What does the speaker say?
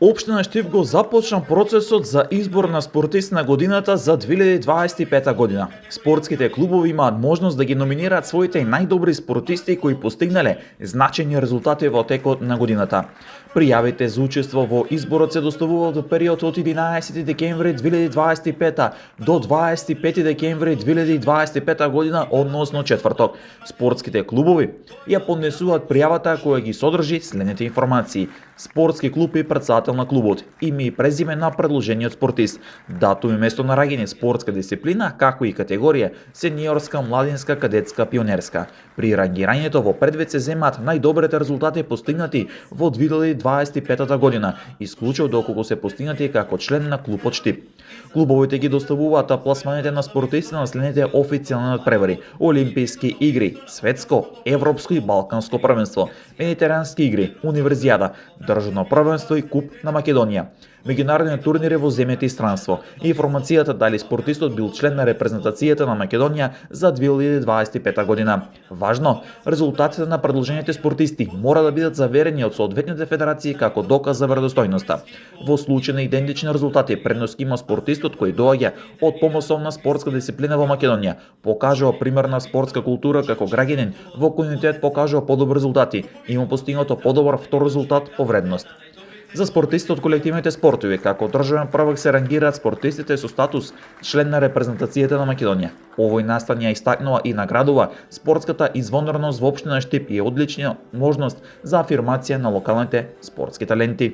Општина Штип го започна процесот за избор на спортист на годината за 2025 година. Спортските клубови имаат можност да ги номинираат своите најдобри спортисти кои постигнале значајни резултати во текот на годината. Пријавите за учество во изборот се доставуваат во период од 11 декември 2025 до 25 декември 2025 година, односно четврток. Спортските клубови ја поднесуваат пријавата која ги содржи следните информации: спортски клуб и председател на клубот, име и презиме на предложениот спортист, датум и место на раѓање, спортска дисциплина, како и категорија сениорска, младинска, кадетска, пионерска. При рангирањето во предвид се земаат најдобрите резултати постигнати во 2025 година, исклучено доколку се постигнати како член на клубот Штип. Клубовите ги доставуваат пласманите на спортисти на следните официјални надпревари: Олимписки игри, светско, европско и балканско првенство, медитерански игри, универзијада, државно првенство и куп на Македонија, меѓународни турнири во земјата и странство. Информацијата дали спортистот бил член на репрезентацијата на Македонија за 2025 година. Важно, резултатите на предложените спортисти мора да бидат заверени од соодветните федерации како доказ за веродостојноста. Во случај на идентични резултати, предност има спортистот кој доаѓа од помосовна спортска дисциплина во Македонија, покажува примерна спортска култура како граѓанин во кој покажува подобри резултати и има постигнато подобар втор резултат по вредност. За спортистите од колективните спортови, како државен првак се рангираат спортистите со статус член на репрезентацијата на Македонија. Овој настан ја истакнува и наградува спортската извонредност во општина Штип и одлична можност за афирмација на локалните спортски таленти.